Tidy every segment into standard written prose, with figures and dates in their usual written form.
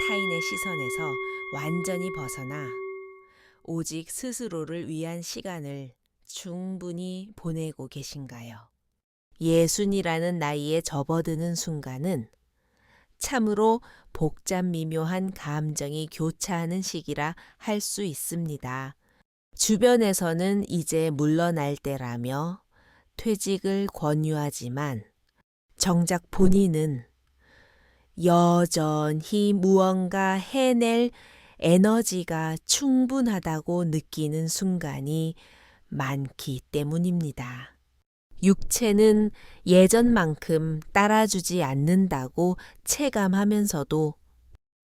타인의 시선에서 완전히 벗어나 오직 스스로를 위한 시간을 충분히 보내고 계신가요? 예순이라는 나이에 접어드는 순간은 참으로 복잡 미묘한 감정이 교차하는 시기라 할 수 있습니다. 주변에서는 이제 물러날 때라며 퇴직을 권유하지만 정작 본인은 여전히 무언가 해낼 에너지가 충분하다고 느끼는 순간이 많기 때문입니다. 육체는 예전만큼 따라주지 않는다고 체감하면서도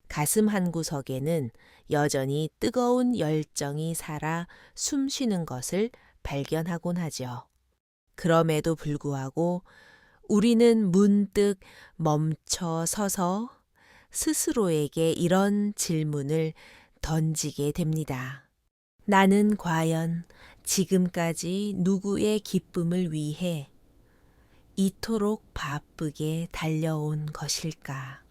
가슴 한구석에는 여전히 뜨거운 열정이 살아 숨쉬는 것을 발견하곤 하죠. 그럼에도 불구하고 우리는 문득 멈춰 서서 스스로에게 이런 질문을 던지게 됩니다. 나는 과연 지금까지 누구의 기쁨을 위해 이토록 바쁘게 달려온 것일까?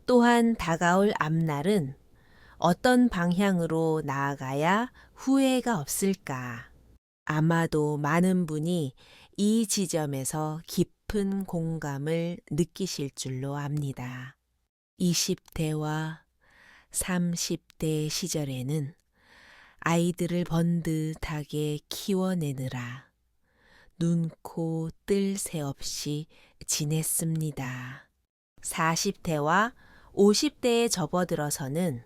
또한 다가올 앞날은 어떤 방향으로 나아가야 후회가 없을까? 아마도 많은 분이 이 지점에서 깊은 공감을 느끼실 줄로 압니다. 20대와 30대 시절에는 아이들을 번듯하게 키워내느라 눈코 뜰 새 없이 지냈습니다. 40대와 50대에 접어들어서는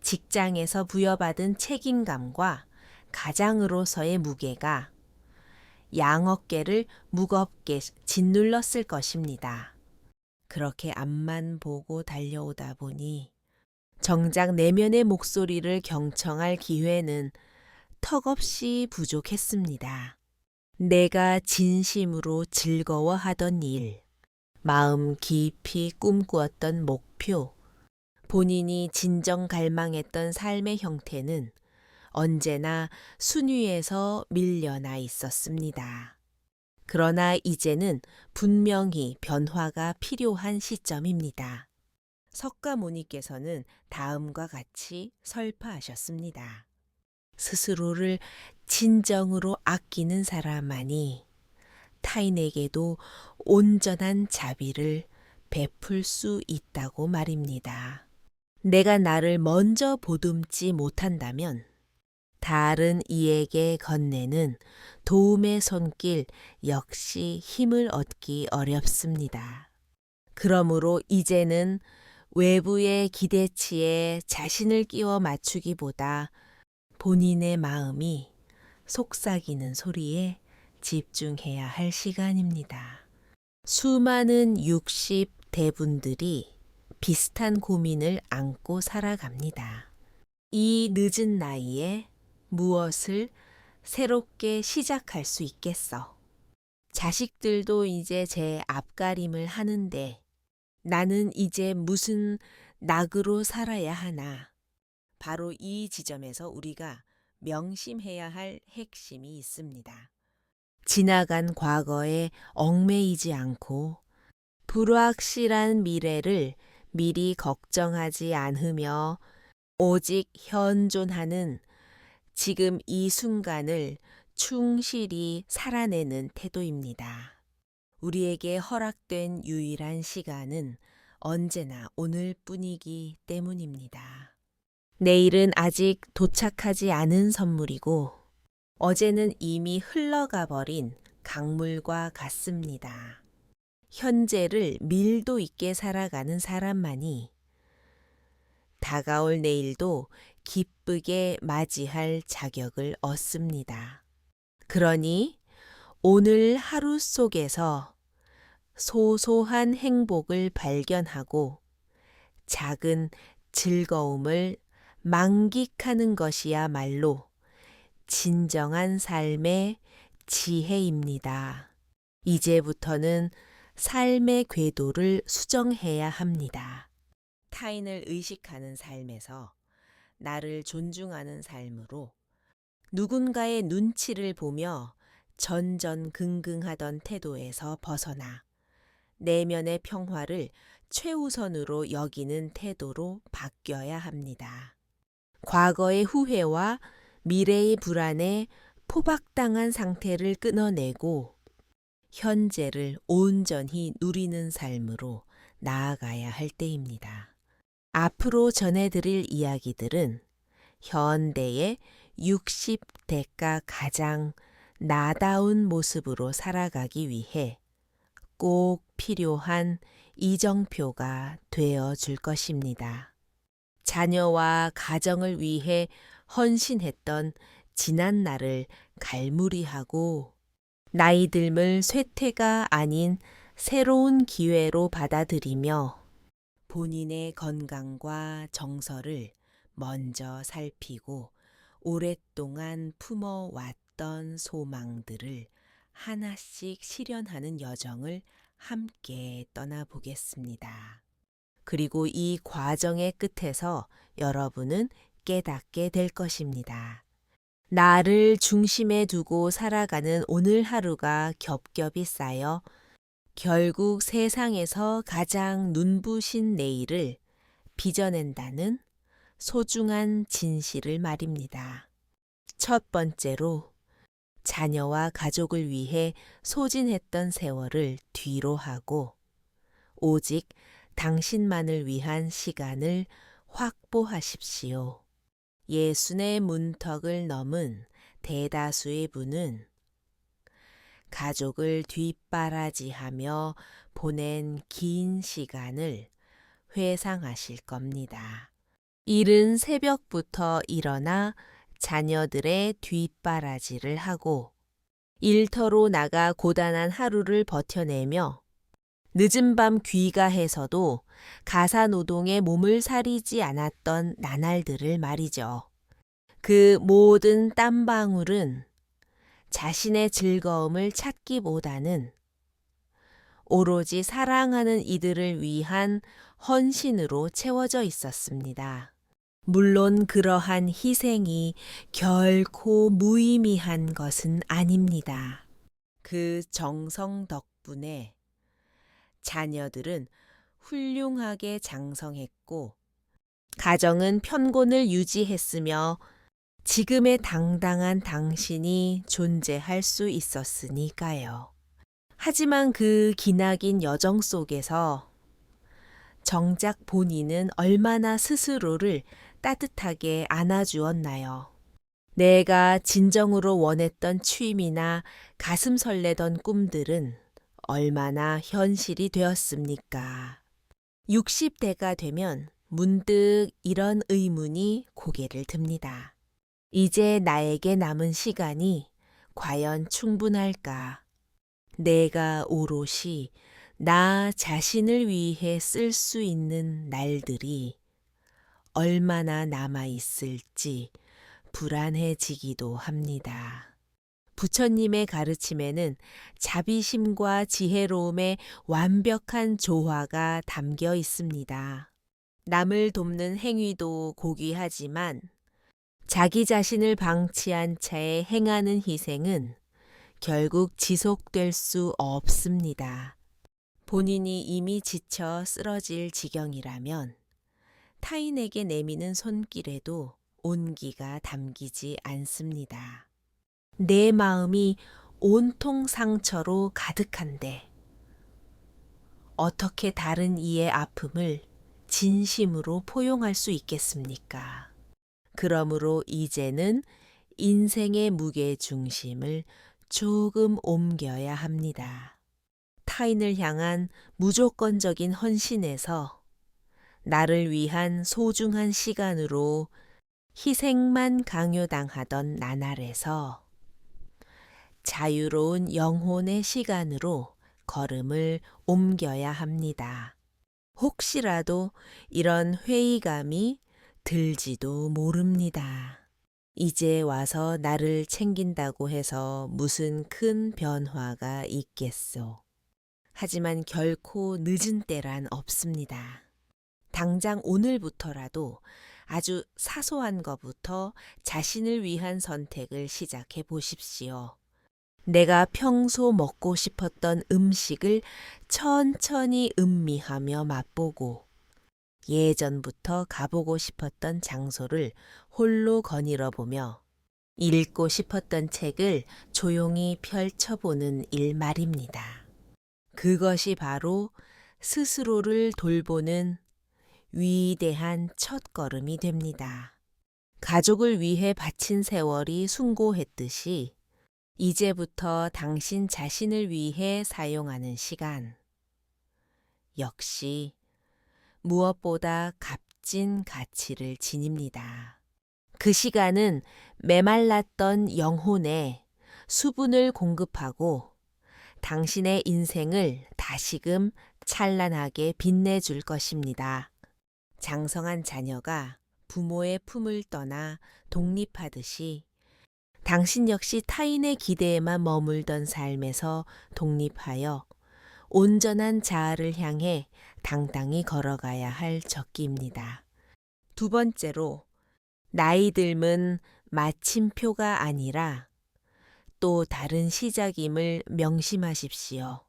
직장에서 부여받은 책임감과 가장으로서의 무게가 양어깨를 무겁게 짓눌렀을 것입니다. 그렇게 앞만 보고 달려오다 보니 정작 내면의 목소리를 경청할 기회는 턱없이 부족했습니다. 내가 진심으로 즐거워하던 일, 마음 깊이 꿈꾸었던 목표, 본인이 진정 갈망했던 삶의 형태는 언제나 순위에서 밀려나 있었습니다. 그러나 이제는 분명히 변화가 필요한 시점입니다. 석가모니께서는 다음과 같이 설파하셨습니다. 스스로를 진정으로 아끼는 사람만이 타인에게도 온전한 자비를 베풀 수 있다고 말입니다. 내가 나를 먼저 보듬지 못한다면 다른 이에게 건네는 도움의 손길 역시 힘을 얻기 어렵습니다. 그러므로 이제는 외부의 기대치에 자신을 끼워 맞추기보다 본인의 마음이 속삭이는 소리에 집중해야 할 시간입니다. 수많은 60대분들이 비슷한 고민을 안고 살아갑니다. 이 늦은 나이에 무엇을 새롭게 시작할 수 있겠어? 자식들도 이제 제 앞가림을 하는데 나는 이제 무슨 낙으로 살아야 하나? 바로 이 지점에서 우리가 명심해야 할 핵심이 있습니다. 지나간 과거에 얽매이지 않고 불확실한 미래를 미리 걱정하지 않으며 오직 현존하는 지금 이 순간을 충실히 살아내는 태도입니다. 우리에게 허락된 유일한 시간은 언제나 오늘뿐이기 때문입니다. 내일은 아직 도착하지 않은 선물이고 어제는 이미 흘러가 버린 강물과 같습니다. 현재를 밀도 있게 살아가는 사람만이 다가올 내일도 기쁘게 맞이할 자격을 얻습니다. 그러니 오늘 하루 속에서 소소한 행복을 발견하고 작은 즐거움을 만끽하는 것이야말로 진정한 삶의 지혜입니다. 이제부터는 삶의 궤도를 수정해야 합니다. 타인을 의식하는 삶에서 나를 존중하는 삶으로 누군가의 눈치를 보며 전전긍긍하던 태도에서 벗어나 내면의 평화를 최우선으로 여기는 태도로 바뀌어야 합니다. 과거의 후회와 미래의 불안에 포박당한 상태를 끊어내고 현재를 온전히 누리는 삶으로 나아가야 할 때입니다. 앞으로 전해드릴 이야기들은 현대의 60대가 가장 나다운 모습으로 살아가기 위해 꼭 필요한 이정표가 되어 줄 것입니다. 자녀와 가정을 위해 헌신했던 지난 날을 갈무리하고 나이 듦을 쇠퇴가 아닌 새로운 기회로 받아들이며 본인의 건강과 정서를 먼저 살피고 오랫동안 품어왔던 소망들을 하나씩 실현하는 여정을 함께 떠나보겠습니다. 그리고 이 과정의 끝에서 여러분은 깨닫게 될 것입니다. 나를 중심에 두고 살아가는 오늘 하루가 겹겹이 쌓여 결국 세상에서 가장 눈부신 내일을 빚어낸다는 소중한 진실을 말입니다. 첫 번째로 자녀와 가족을 위해 소진했던 세월을 뒤로 하고 오직 당신만을 위한 시간을 확보하십시오. 예순의 문턱을 넘은 대다수의 분은 가족을 뒷바라지하며 보낸 긴 시간을 회상하실 겁니다. 이른 새벽부터 일어나 자녀들의 뒷바라지를 하고 일터로 나가 고단한 하루를 버텨내며 늦은 밤 귀가해서도 가사노동에 몸을 사리지 않았던 나날들을 말이죠. 그 모든 땀방울은 자신의 즐거움을 찾기보다는 오로지 사랑하는 이들을 위한 헌신으로 채워져 있었습니다. 물론 그러한 희생이 결코 무의미한 것은 아닙니다. 그 정성 덕분에 자녀들은 훌륭하게 장성했고 가정은 편곤을 유지했으며 지금의 당당한 당신이 존재할 수 있었으니까요. 하지만 그 기나긴 여정 속에서 정작 본인은 얼마나 스스로를 따뜻하게 안아주었나요? 내가 진정으로 원했던 취미나 가슴 설레던 꿈들은 얼마나 현실이 되었습니까? 60대가 되면 문득 이런 의문이 고개를 듭니다. 이제 나에게 남은 시간이 과연 충분할까? 내가 오롯이 나 자신을 위해 쓸 수 있는 날들이 얼마나 남아 있을지 불안해지기도 합니다. 부처님의 가르침에는 자비심과 지혜로움의 완벽한 조화가 담겨 있습니다. 남을 돕는 행위도 고귀하지만 자기 자신을 방치한 채 행하는 희생은 결국 지속될 수 없습니다. 본인이 이미 지쳐 쓰러질 지경이라면 타인에게 내미는 손길에도 온기가 담기지 않습니다. 내 마음이 온통 상처로 가득한데 어떻게 다른 이의 아픔을 진심으로 포용할 수 있겠습니까? 그러므로 이제는 인생의 무게중심을 조금 옮겨야 합니다. 타인을 향한 무조건적인 헌신에서 나를 위한 소중한 시간으로 희생만 강요당하던 나날에서 자유로운 영혼의 시간으로 걸음을 옮겨야 합니다. 혹시라도 이런 회의감이 들지도 모릅니다. 이제 와서 나를 챙긴다고 해서 무슨 큰 변화가 있겠소. 하지만 결코 늦은 때란 없습니다. 당장 오늘부터라도 아주 사소한 것부터 자신을 위한 선택을 시작해 보십시오. 내가 평소 먹고 싶었던 음식을 천천히 음미하며 맛보고 예전부터 가보고 싶었던 장소를 홀로 거닐어 보며 읽고 싶었던 책을 조용히 펼쳐보는 일 말입니다. 그것이 바로 스스로를 돌보는 위대한 첫걸음이 됩니다. 가족을 위해 바친 세월이 숭고했듯이 이제부터 당신 자신을 위해 사용하는 시간 역시 무엇보다 값진 가치를 지닙니다. 그 시간은 메말랐던 영혼에 수분을 공급하고 당신의 인생을 다시금 찬란하게 빛내줄 것입니다. 장성한 자녀가 부모의 품을 떠나 독립하듯이 당신 역시 타인의 기대에만 머물던 삶에서 독립하여 온전한 자아를 향해 당당히 걸어가야 할 적기입니다. 두 번째로, 나이 듦은 마침표가 아니라 또 다른 시작임을 명심하십시오.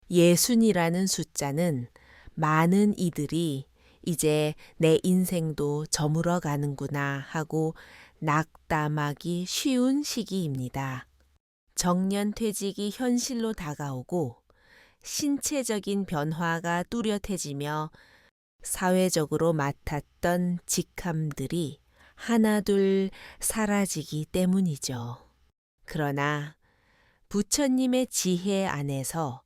60이라는 숫자는 많은 이들이 이제 내 인생도 저물어 가는구나 하고 낙담하기 쉬운 시기입니다. 정년퇴직이 현실로 다가오고 신체적인 변화가 뚜렷해지며 사회적으로 맡았던 직함들이 하나둘 사라지기 때문이죠. 그러나 부처님의 지혜 안에서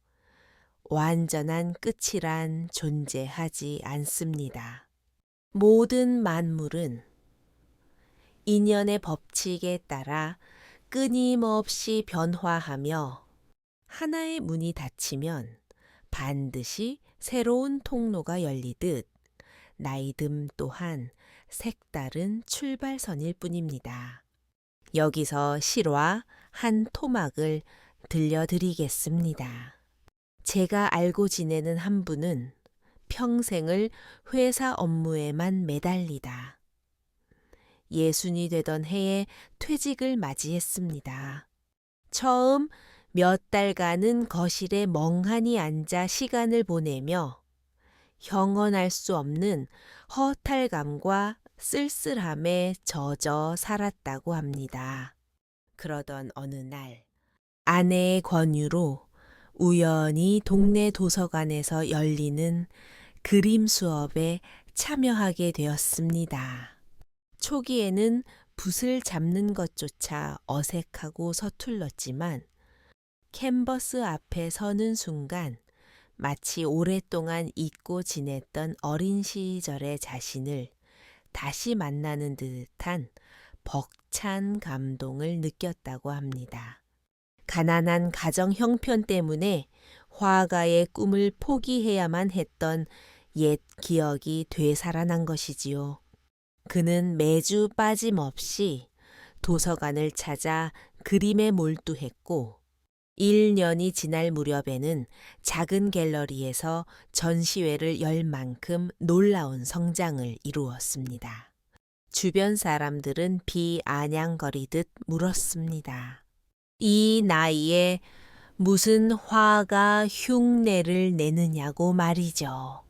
완전한 끝이란 존재하지 않습니다. 모든 만물은 인연의 법칙에 따라 끊임없이 변화하며 하나의 문이 닫히면 반드시 새로운 통로가 열리듯 나이듦 또한 색다른 출발선일 뿐입니다. 여기서 실화 한 토막을 들려드리겠습니다. 제가 알고 지내는 한 분은 평생을 회사 업무에만 매달리다 60이 되던 해에 퇴직을 맞이했습니다. 처음 몇 달간은 거실에 멍하니 앉아 시간을 보내며 형언할 수 없는 허탈감과 쓸쓸함에 젖어 살았다고 합니다. 그러던 어느 날 아내의 권유로 우연히 동네 도서관에서 열리는 그림 수업에 참여하게 되었습니다. 초기에는 붓을 잡는 것조차 어색하고 서툴렀지만 캔버스 앞에 서는 순간 마치 오랫동안 잊고 지냈던 어린 시절의 자신을 다시 만나는 듯한 벅찬 감동을 느꼈다고 합니다. 가난한 가정 형편 때문에 화가의 꿈을 포기해야만 했던 옛 기억이 되살아난 것이지요. 그는 매주 빠짐없이 도서관을 찾아 그림에 몰두했고 1년이 지날 무렵에는 작은 갤러리에서 전시회를 열 만큼 놀라운 성장을 이루었습니다. 주변 사람들은 비아냥거리듯 물었습니다. 이 나이에 무슨 화가 흉내를 내느냐고 말이죠.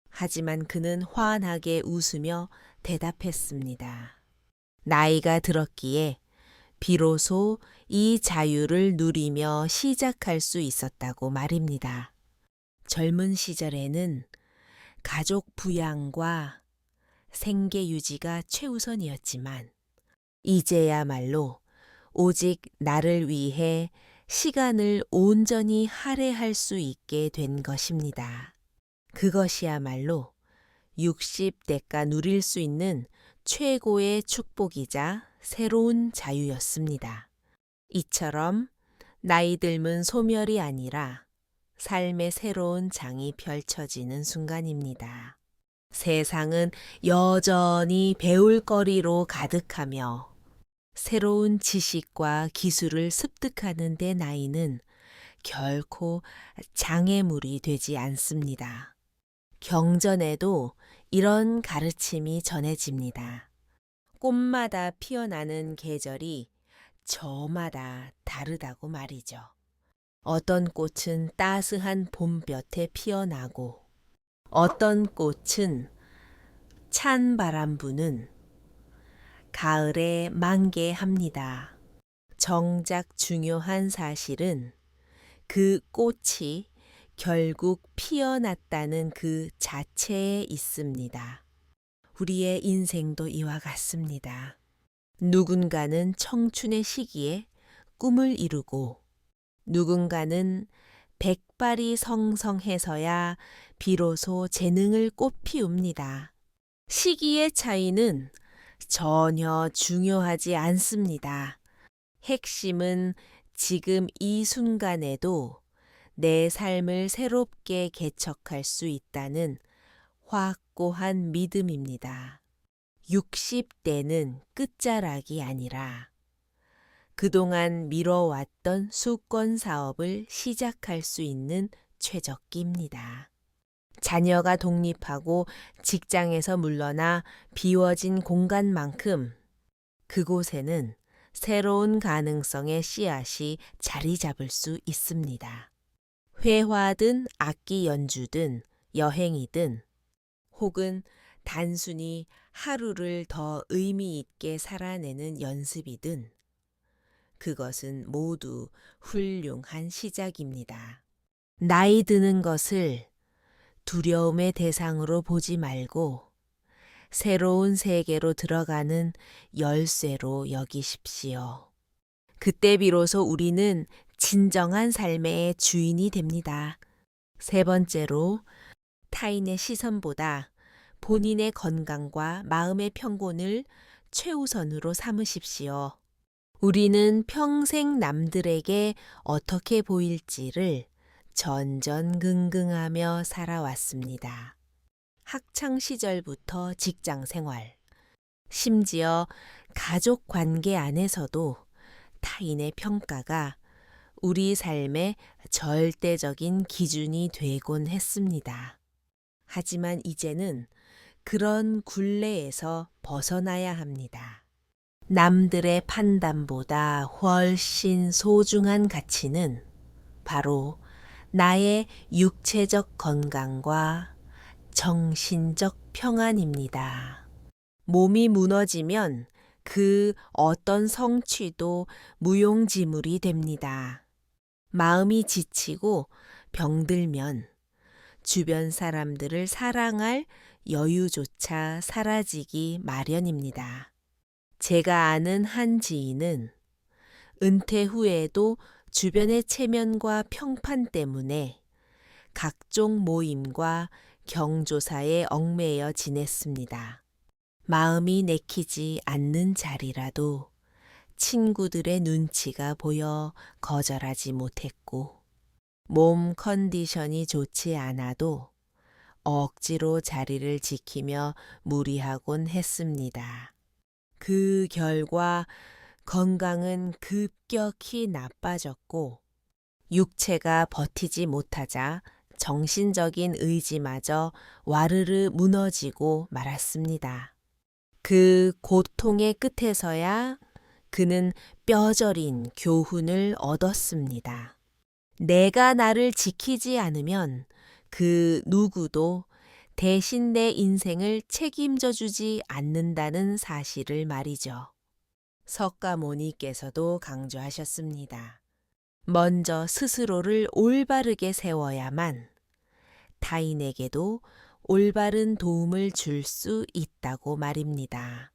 하지만 그는 환하게 웃으며 대답했습니다. 나이가 들었기에 비로소 이 자유를 누리며 시작할 수 있었다고 말입니다. 젊은 시절에는 가족 부양과 생계 유지가 최우선이었지만 이제야말로 오직 나를 위해 시간을 온전히 할애할 수 있게 된 것입니다. 그것이야말로 60대가 누릴 수 있는 최고의 축복이자 새로운 자유였습니다. 이처럼 나이 듦은 소멸이 아니라 삶의 새로운 장이 펼쳐지는 순간입니다. 세상은 여전히 배울 거리로 가득하며 새로운 지식과 기술을 습득하는 데 나이는 결코 장애물이 되지 않습니다. 경전에도 이런 가르침이 전해집니다. 꽃마다 피어나는 계절이 저마다 다르다고 말이죠. 어떤 꽃은 따스한 봄볕에 피어나고 어떤 꽃은 찬 바람 부는 가을에 만개합니다. 정작 중요한 사실은 그 꽃이 결국 피어났다는 그 자체에 있습니다. 우리의 인생도 이와 같습니다. 누군가는 청춘의 시기에 꿈을 이루고 누군가는 백발이 성성해서야 비로소 재능을 꽃피웁니다. 시기의 차이는 전혀 중요하지 않습니다. 핵심은 지금 이 순간에도 내 삶을 새롭게 개척할 수 있다는 확고한 믿음입니다. 60대는 끝자락이 아니라 그동안 미뤄왔던 수건 사업을 시작할 수 있는 최적기입니다. 자녀가 독립하고 직장에서 물러나 비워진 공간만큼 그곳에는 새로운 가능성의 씨앗이 자리 잡을 수 있습니다. 회화든 악기 연주든 여행이든 혹은 단순히 하루를 더 의미 있게 살아내는 연습이든 그것은 모두 훌륭한 시작입니다. 나이 드는 것을 두려움의 대상으로 보지 말고 새로운 세계로 들어가는 열쇠로 여기십시오. 그때 비로소 우리는 진정한 삶의 주인이 됩니다. 세 번째로 타인의 시선보다 본인의 건강과 마음의 평온을 최우선으로 삼으십시오. 우리는 평생 남들에게 어떻게 보일지를 전전긍긍하며 살아왔습니다. 학창 시절부터 직장 생활, 심지어 가족 관계 안에서도 타인의 평가가 우리 삶의 절대적인 기준이 되곤 했습니다. 하지만 이제는 그런 굴레에서 벗어나야 합니다. 남들의 판단보다 훨씬 소중한 가치는 바로 나의 육체적 건강과 정신적 평안입니다. 몸이 무너지면 그 어떤 성취도 무용지물이 됩니다. 마음이 지치고 병들면 주변 사람들을 사랑할 여유조차 사라지기 마련입니다. 제가 아는 한 지인은 은퇴 후에도 주변의 체면과 평판 때문에 각종 모임과 경조사에 얽매여 지냈습니다. 마음이 내키지 않는 자리라도 친구들의 눈치가 보여 거절하지 못했고, 몸 컨디션이 좋지 않아도 억지로 자리를 지키며 무리하곤 했습니다. 그 결과 건강은 급격히 나빠졌고 육체가 버티지 못하자 정신적인 의지마저 와르르 무너지고 말았습니다. 그 고통의 끝에서야 그는 뼈저린 교훈을 얻었습니다. 내가 나를 지키지 않으면 그 누구도 대신 내 인생을 책임져 주지 않는다는 사실을 말이죠. 석가모니께서도 강조하셨습니다. 먼저 스스로를 올바르게 세워야만 타인에게도 올바른 도움을 줄 수 있다고 말입니다.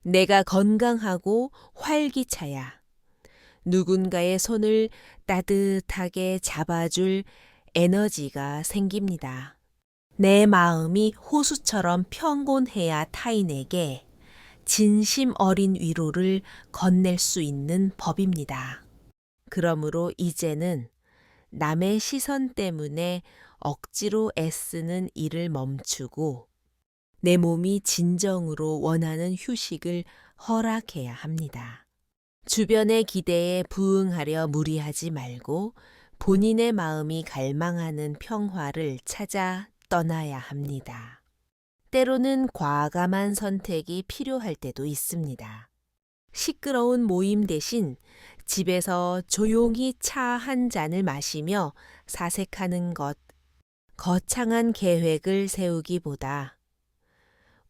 내가 건강하고 활기차야 누군가의 손을 따뜻하게 잡아줄 에너지가 생깁니다. 내 마음이 호수처럼 평온해야 타인에게 진심 어린 위로를 건넬 수 있는 법입니다. 그러므로 이제는 남의 시선 때문에 억지로 애쓰는 일을 멈추고 내 몸이 진정으로 원하는 휴식을 허락해야 합니다. 주변의 기대에 부응하려 무리하지 말고 본인의 마음이 갈망하는 평화를 찾아 떠나야 합니다. 때로는 과감한 선택이 필요할 때도 있습니다. 시끄러운 모임 대신 집에서 조용히 차 한 잔을 마시며 사색하는 것, 거창한 계획을 세우기보다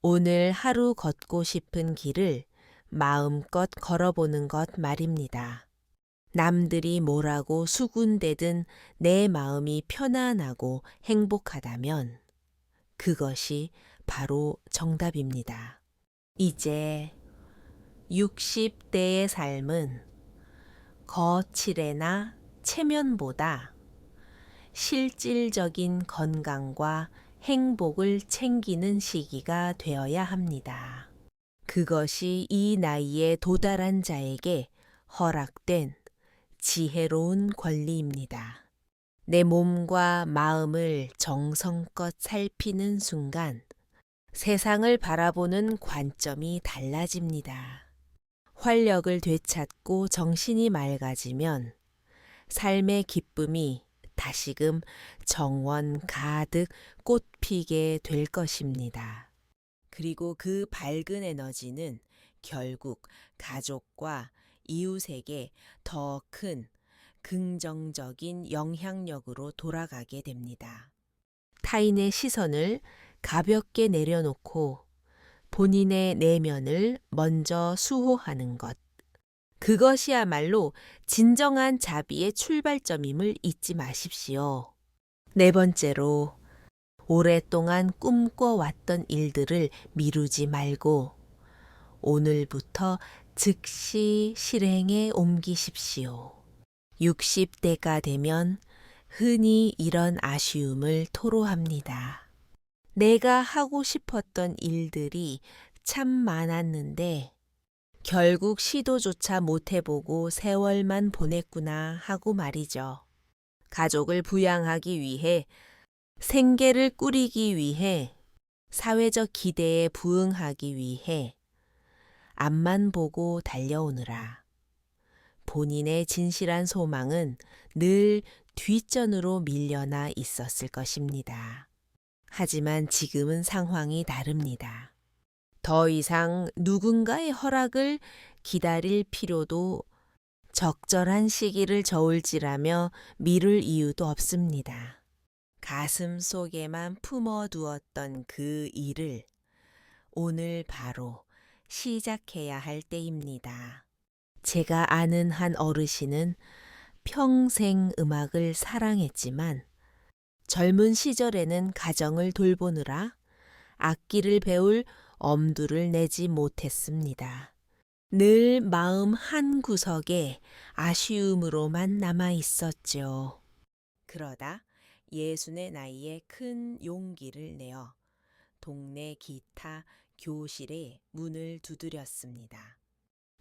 오늘 하루 걷고 싶은 길을 마음껏 걸어보는 것 말입니다. 남들이 뭐라고 수군대든 내 마음이 편안하고 행복하다면 그것이 바로 정답입니다. 이제 60대의 삶은 거칠애나 체면보다 실질적인 건강과 행복을 챙기는 시기가 되어야 합니다. 그것이 이 나이에 도달한 자에게 허락된 지혜로운 권리입니다. 내 몸과 마음을 정성껏 살피는 순간 세상을 바라보는 관점이 달라집니다. 활력을 되찾고 정신이 맑아지면 삶의 기쁨이 다시금 정원 가득 꽃피게 될 것입니다. 그리고 그 밝은 에너지는 결국 가족과 이웃에게 더 큰 긍정적인 영향력으로 돌아가게 됩니다. 타인의 시선을 가볍게 내려놓고 본인의 내면을 먼저 수호하는 것. 그것이야말로 진정한 자비의 출발점임을 잊지 마십시오. 네 번째로, 오랫동안 꿈꿔왔던 일들을 미루지 말고 오늘부터 즉시 실행에 옮기십시오. 60대가 되면 흔히 이런 아쉬움을 토로합니다. 내가 하고 싶었던 일들이 참 많았는데 결국 시도조차 못해보고 세월만 보냈구나 하고 말이죠. 가족을 부양하기 위해, 생계를 꾸리기 위해, 사회적 기대에 부응하기 위해 앞만 보고 달려오느라 본인의 진실한 소망은 늘 뒷전으로 밀려나 있었을 것입니다. 하지만 지금은 상황이 다릅니다. 더 이상 누군가의 허락을 기다릴 필요도 적절한 시기를 저울질하며 미룰 이유도 없습니다. 가슴 속에만 품어두었던 그 일을 오늘 바로 시작해야 할 때입니다. 제가 아는 한 어르신은 평생 음악을 사랑했지만 젊은 시절에는 가정을 돌보느라 악기를 배울 엄두를 내지 못했습니다. 늘 마음 한 구석에 아쉬움으로만 남아 있었죠. 그러다 60의 나이에 큰 용기를 내어 동네 기타 교실에 문을 두드렸습니다.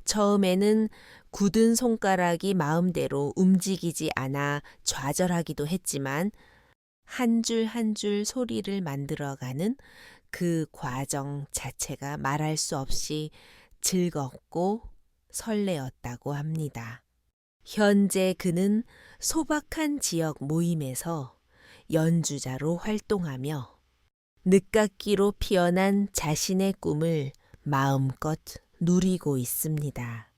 처음에는 굳은 손가락이 마음대로 움직이지 않아 좌절하기도 했지만 한 줄 한 줄 소리를 만들어가는 그 과정 자체가 말할 수 없이 즐겁고 설레었다고 합니다. 현재 그는 소박한 지역 모임에서 연주자로 활동하며 늦깎이로 피어난 자신의 꿈을 마음껏 누리고 있습니다.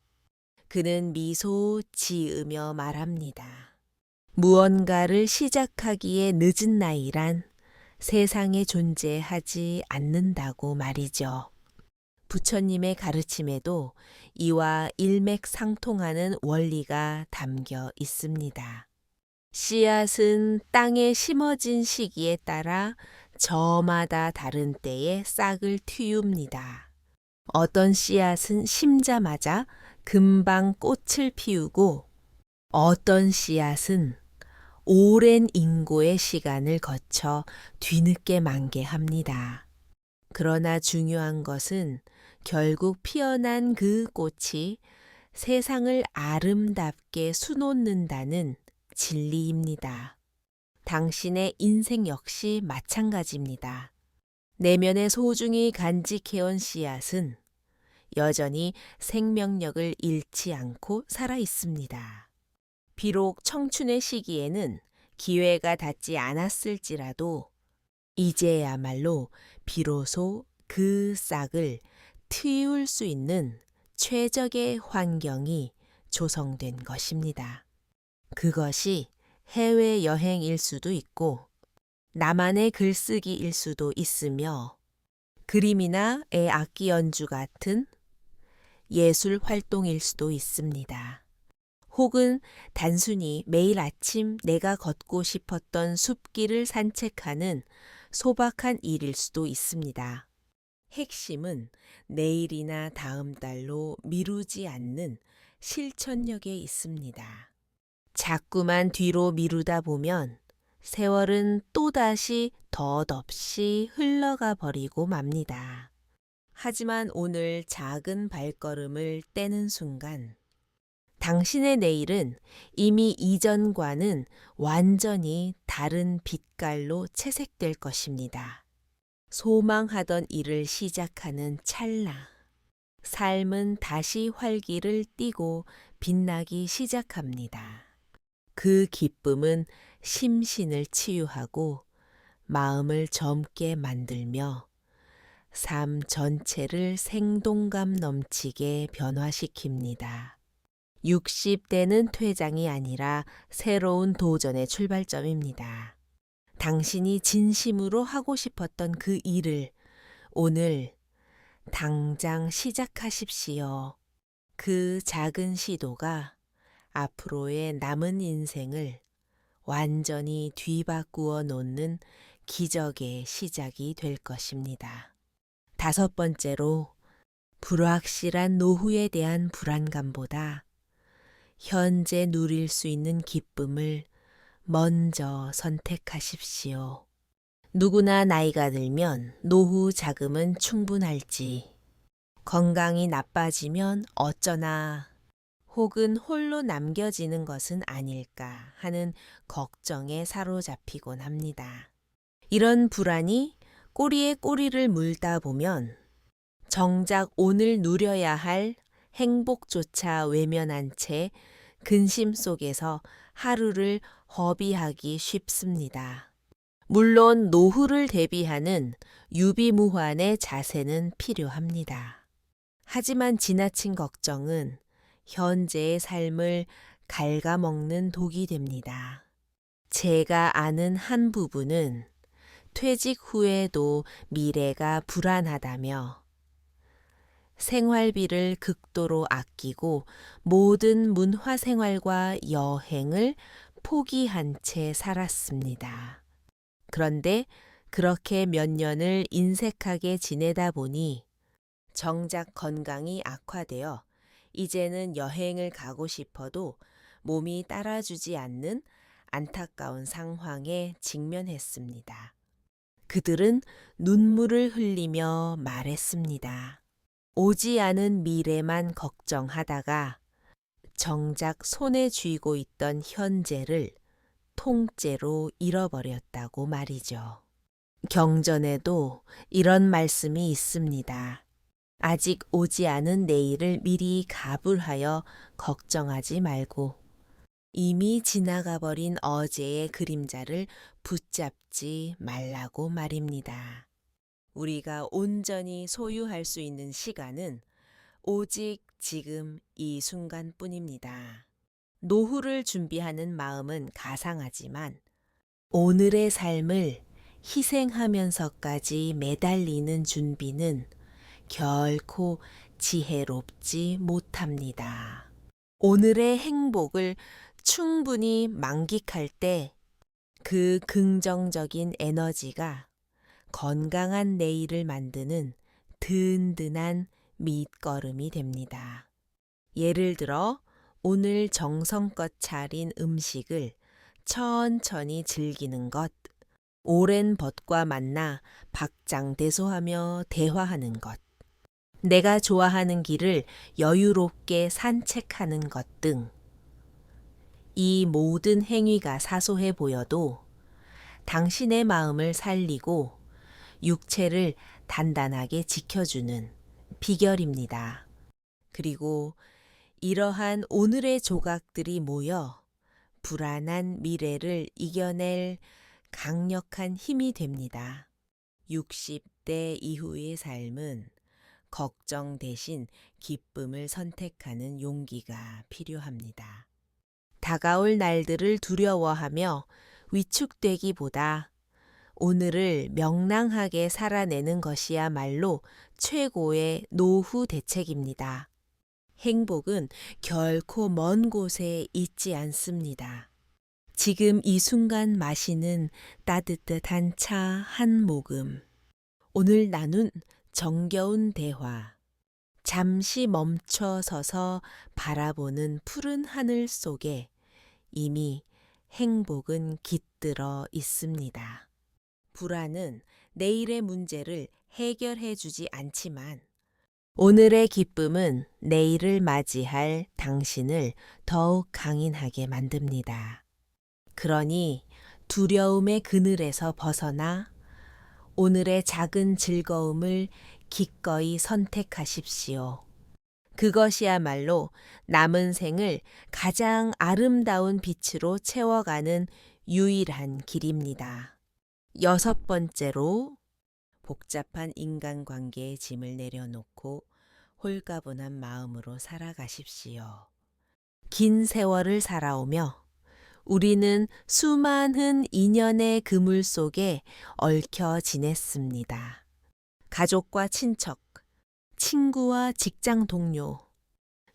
그는 미소 지으며 말합니다. 무언가를 시작하기에 늦은 나이란 세상에 존재하지 않는다고 말이죠. 부처님의 가르침에도 이와 일맥상통하는 원리가 담겨 있습니다. 씨앗은 땅에 심어진 시기에 따라 저마다 다른 때에 싹을 틔웁니다. 어떤 씨앗은 심자마자 금방 꽃을 피우고 어떤 씨앗은 오랜 인고의 시간을 거쳐 뒤늦게 만개합니다. 그러나 중요한 것은 결국 피어난 그 꽃이 세상을 아름답게 수놓는다는 진리입니다. 당신의 인생 역시 마찬가지입니다. 내면에 소중히 간직해온 씨앗은 여전히 생명력을 잃지 않고 살아 있습니다. 비록 청춘의 시기에는 기회가 닿지 않았을지라도 이제야말로 비로소 그 싹을 틔울 수 있는 최적의 환경이 조성된 것입니다. 그것이 해외여행일 수도 있고 나만의 글쓰기일 수도 있으며 그림이나 악기 연주 같은 예술 활동일 수도 있습니다. 혹은 단순히 매일 아침 내가 걷고 싶었던 숲길을 산책하는 소박한 일일 수도 있습니다. 핵심은 내일이나 다음 달로 미루지 않는 실천력에 있습니다. 자꾸만 뒤로 미루다 보면 세월은 또다시 덧없이 흘러가 버리고 맙니다. 하지만 오늘 작은 발걸음을 떼는 순간 당신의 내일은 이미 이전과는 완전히 다른 빛깔로 채색될 것입니다. 소망하던 일을 시작하는 찰나, 삶은 다시 활기를 띠고 빛나기 시작합니다. 그 기쁨은 심신을 치유하고 마음을 젊게 만들며 삶 전체를 생동감 넘치게 변화시킵니다. 60대는 퇴장이 아니라 새로운 도전의 출발점입니다. 당신이 진심으로 하고 싶었던 그 일을 오늘 당장 시작하십시오. 그 작은 시도가 앞으로의 남은 인생을 완전히 뒤바꾸어 놓는 기적의 시작이 될 것입니다. 5번째로, 불확실한 노후에 대한 불안감보다 현재 누릴 수 있는 기쁨을 먼저 선택하십시오. 누구나 나이가 들면 노후 자금은 충분할지, 건강이 나빠지면 어쩌나, 혹은 홀로 남겨지는 것은 아닐까 하는 걱정에 사로잡히곤 합니다. 이런 불안이 꼬리에 꼬리를 물다 보면 정작 오늘 누려야 할 행복조차 외면한 채 근심 속에서 하루를 허비하기 쉽습니다. 물론 노후를 대비하는 유비무환의 자세는 필요합니다. 하지만 지나친 걱정은 현재의 삶을 갉아먹는 독이 됩니다. 제가 아는 한 부부는 퇴직 후에도 미래가 불안하다며 생활비를 극도로 아끼고 모든 문화생활과 여행을 포기한 채 살았습니다. 그런데 그렇게 몇 년을 인색하게 지내다 보니 정작 건강이 악화되어 이제는 여행을 가고 싶어도 몸이 따라주지 않는 안타까운 상황에 직면했습니다. 그들은 눈물을 흘리며 말했습니다. 오지 않은 미래만 걱정하다가 정작 손에 쥐고 있던 현재를 통째로 잃어버렸다고 말이죠. 경전에도 이런 말씀이 있습니다. 아직 오지 않은 내일을 미리 가불하여 걱정하지 말고 이미 지나가 버린 어제의 그림자를 붙잡지 말라고 말입니다. 우리가 온전히 소유할 수 있는 시간은 오직 지금 이 순간뿐입니다. 노후를 준비하는 마음은 가상하지만 오늘의 삶을 희생하면서까지 매달리는 준비는 결코 지혜롭지 못합니다. 오늘의 행복을 충분히 만끽할 때 그 긍정적인 에너지가 건강한 내일을 만드는 든든한 밑거름이 됩니다. 예를 들어 오늘 정성껏 차린 음식을 천천히 즐기는 것, 오랜 벗과 만나 박장대소하며 대화하는 것, 내가 좋아하는 길을 여유롭게 산책하는 것 등, 이 모든 행위가 사소해 보여도 당신의 마음을 살리고 육체를 단단하게 지켜주는 비결입니다. 그리고 이러한 오늘의 조각들이 모여 불안한 미래를 이겨낼 강력한 힘이 됩니다. 60대 이후의 삶은 걱정 대신 기쁨을 선택하는 용기가 필요합니다. 다가올 날들을 두려워하며 위축되기보다 오늘을 명랑하게 살아내는 것이야말로 최고의 노후 대책입니다. 행복은 결코 먼 곳에 있지 않습니다. 지금 이 순간 마시는 따뜻한 차 한 모금, 오늘 나눈 정겨운 대화, 잠시 멈춰 서서 바라보는 푸른 하늘 속에 이미 행복은 깃들어 있습니다. 불안은 내일의 문제를 해결해 주지 않지만 오늘의 기쁨은 내일을 맞이할 당신을 더욱 강인하게 만듭니다. 그러니 두려움의 그늘에서 벗어나 오늘의 작은 즐거움을 기꺼이 선택하십시오. 그것이야말로 남은 생을 가장 아름다운 빛으로 채워가는 유일한 길입니다. 6번째로 복잡한 인간관계의 짐을 내려놓고 홀가분한 마음으로 살아가십시오. 긴 세월을 살아오며 우리는 수많은 인연의 그물 속에 얽혀 지냈습니다. 가족과 친척, 친구와 직장 동료,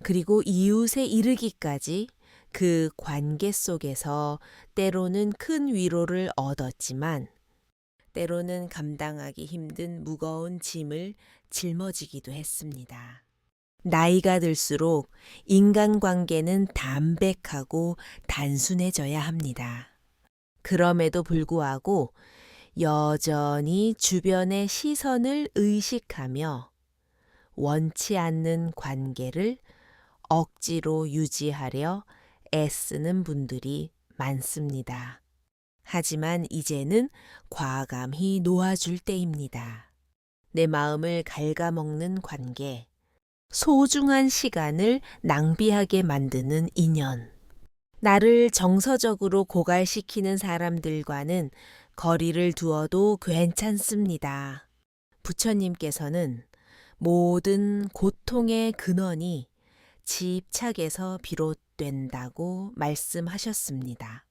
그리고 이웃에 이르기까지 그 관계 속에서 때로는 큰 위로를 얻었지만 때로는 감당하기 힘든 무거운 짐을 짊어지기도 했습니다. 나이가 들수록 인간관계는 담백하고 단순해져야 합니다. 그럼에도 불구하고 여전히 주변의 시선을 의식하며 원치 않는 관계를 억지로 유지하려 애쓰는 분들이 많습니다. 하지만 이제는 과감히 놓아줄 때입니다. 내 마음을 갉아먹는 관계, 소중한 시간을 낭비하게 만드는 인연, 나를 정서적으로 고갈시키는 사람들과는 거리를 두어도 괜찮습니다. 부처님께서는 모든 고통의 근원이 집착에서 비롯된다고 말씀하셨습니다.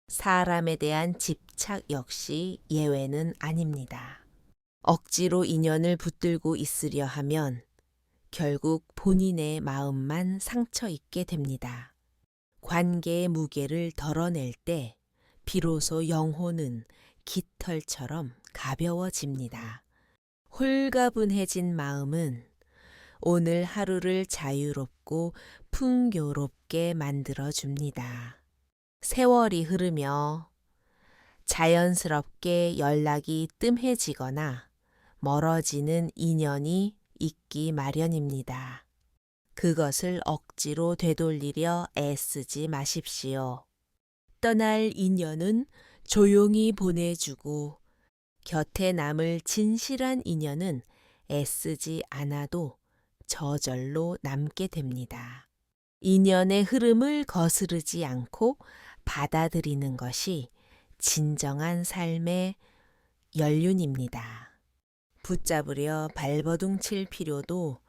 사람에 대한 집착 역시 예외는 아닙니다. 억지로 인연을 붙들고 있으려 하면 결국 본인의 마음만 상처 입게 됩니다. 관계의 무게를 덜어낼 때 비로소 영혼은 깃털처럼 가벼워집니다. 홀가분해진 마음은 오늘 하루를 자유롭고 풍요롭게 만들어줍니다. 세월이 흐르며 자연스럽게 연락이 뜸해지거나 멀어지는 인연이 있기 마련입니다. 그것을 억지로 되돌리려 애쓰지 마십시오. 떠날 인연은 조용히 보내주고 곁에 남을 진실한 인연은 애쓰지 않아도 저절로 남게 됩니다. 인연의 흐름을 거스르지 않고 받아들이는 것이 진정한 삶의 연륜입니다. 붙잡으려 발버둥 칠 필요도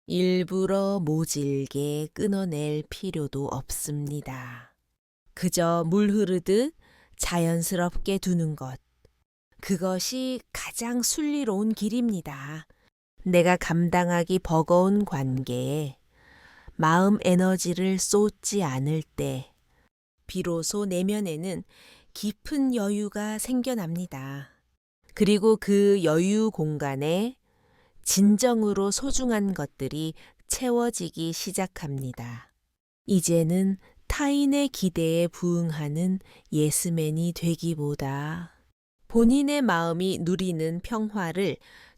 일부러 모질게 끊어낼 필요도 없습니다. 그저 물 흐르듯 자연스럽게 두는 것. 그것이 가장 순리로운 길입니다. 내가 감당하기 버거운 관계에 마음 에너지를 쏟지 않을 때 비로소 내면에는 깊은 여유가 생겨납니다. 그리고 그 여유 공간에 진정으로 소중한 것들이 채워지기 시작합니다. 이제는 타인의 기대에 부응하는 예스맨이 되기보다 본인의 마음이 누리는 평화를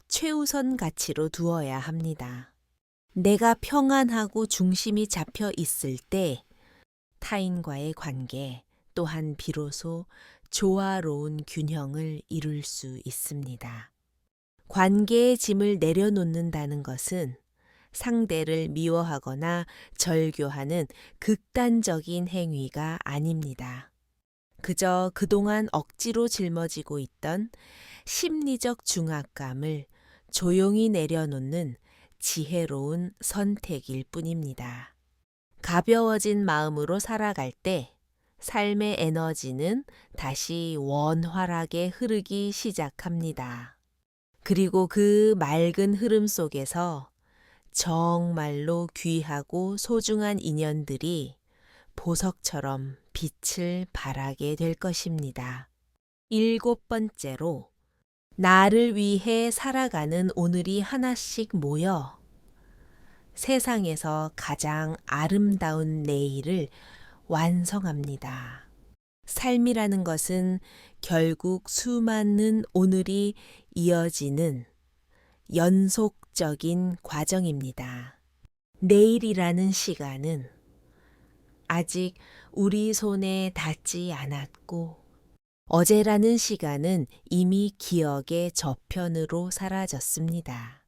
최우선 가치로 두어야 합니다. 내가 평안하고 중심이 잡혀 있을 때 타인과의 관계 또한 비로소 조화로운 균형을 이룰 수 있습니다. 관계의 짐을 내려놓는다는 것은 상대를 미워하거나 절교하는 극단적인 행위가 아닙니다. 그저 그동안 억지로 짊어지고 있던 심리적 중압감을 조용히 내려놓는 지혜로운 선택일 뿐입니다. 가벼워진 마음으로 살아갈 때 삶의 에너지는 다시 원활하게 흐르기 시작합니다. 그리고 그 맑은 흐름 속에서 정말로 귀하고 소중한 인연들이 보석처럼 빛을 발하게 될 것입니다. 7번째로, 나를 위해 살아가는 오늘이 하나씩 모여 세상에서 가장 아름다운 내일을 완성합니다. 삶이라는 것은 결국 수많은 오늘이 이어지는 연속적인 과정입니다. 내일이라는 시간은 아직 우리 손에 닿지 않았고, 어제라는 시간은 이미 기억의 저편으로 사라졌습니다.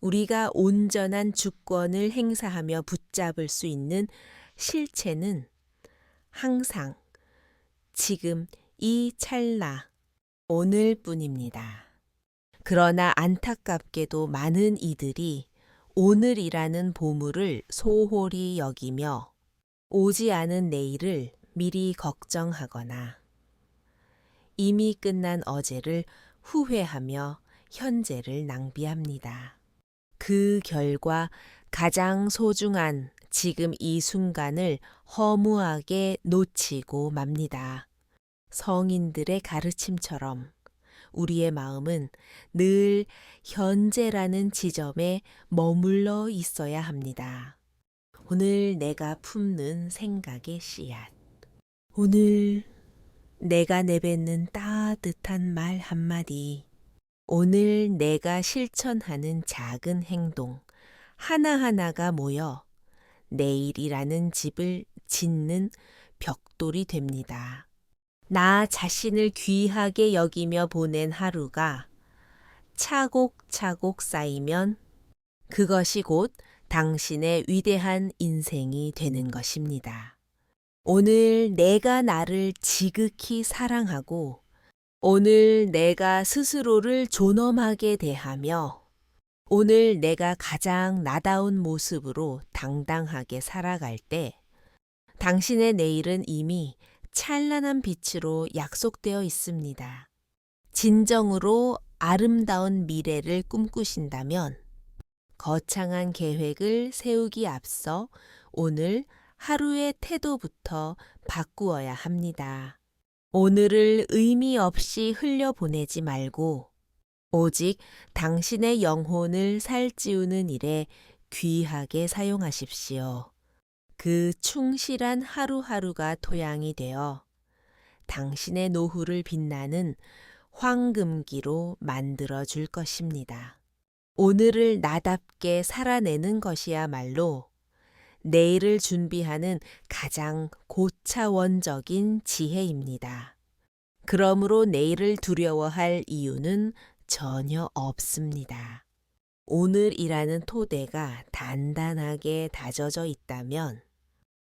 우리가 온전한 주권을 행사하며 붙잡을 수 있는 실체는 항상 지금 이 찰나 오늘뿐입니다. 그러나 안타깝게도 많은 이들이 오늘이라는 보물을 소홀히 여기며 오지 않은 내일을 미리 걱정하거나 이미 끝난 어제를 후회하며 현재를 낭비합니다. 그 결과 가장 소중한 지금 이 순간을 허무하게 놓치고 맙니다. 성인들의 가르침처럼 우리의 마음은 늘 현재라는 지점에 머물러 있어야 합니다. 오늘 내가 품는 생각의 씨앗, 오늘 내가 내뱉는 따뜻한 말 한마디, 오늘 내가 실천하는 작은 행동 하나하나가 모여 내일이라는 집을 짓는 벽돌이 됩니다. 나 자신을 귀하게 여기며 보낸 하루가 차곡차곡 쌓이면 그것이 곧 당신의 위대한 인생이 되는 것입니다. 오늘 내가 나를 지극히 사랑하고 오늘 내가 스스로를 존엄하게 대하며 오늘 내가 가장 나다운 모습으로 당당하게 살아갈 때 당신의 내일은 이미 찬란한 빛으로 약속되어 있습니다. 진정으로 아름다운 미래를 꿈꾸신다면 거창한 계획을 세우기 앞서 오늘 하루의 태도부터 바꾸어야 합니다. 오늘을 의미 없이 흘려보내지 말고 오직 당신의 영혼을 살찌우는 일에 귀하게 사용하십시오. 그 충실한 하루하루가 토양이 되어 당신의 노후를 빛나는 황금기로 만들어 줄 것입니다. 오늘을 나답게 살아내는 것이야말로 내일을 준비하는 가장 고차원적인 지혜입니다. 그러므로 내일을 두려워할 이유는 전혀 없습니다. 오늘이라는 토대가 단단하게 다져져 있다면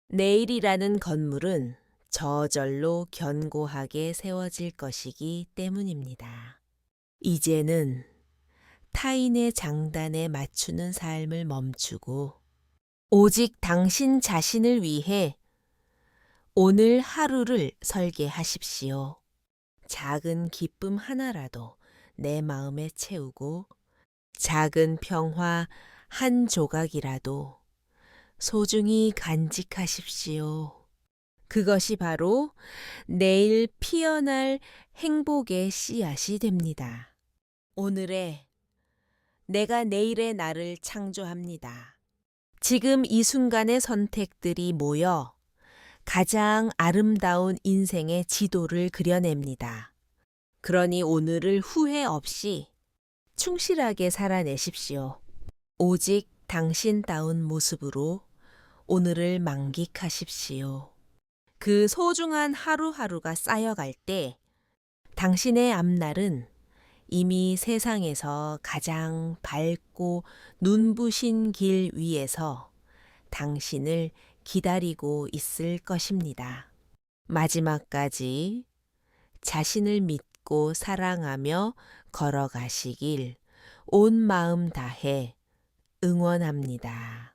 내일이라는 건물은 저절로 견고하게 세워질 것이기 때문입니다. 이제는 타인의 장단에 맞추는 삶을 멈추고 오직 당신 자신을 위해 오늘 하루를 설계하십시오. 작은 기쁨 하나라도 내 마음에 채우고 작은 평화 한 조각이라도 소중히 간직하십시오. 그것이 바로 내일 피어날 행복의 씨앗이 됩니다. 오늘의 내가 내일의 나를 창조합니다. 지금 이 순간의 선택들이 모여 가장 아름다운 인생의 지도를 그려냅니다. 그러니 오늘을 후회 없이 충실하게 살아내십시오. 오직 당신다운 모습으로 오늘을 만끽하십시오. 그 소중한 하루하루가 쌓여갈 때 당신의 앞날은 이미 세상에서 가장 밝고 눈부신 길 위에서 당신을 기다리고 있을 것입니다. 마지막까지 자신을 믿고 사랑하며 걸어가시길 온 마음 다해 응원합니다.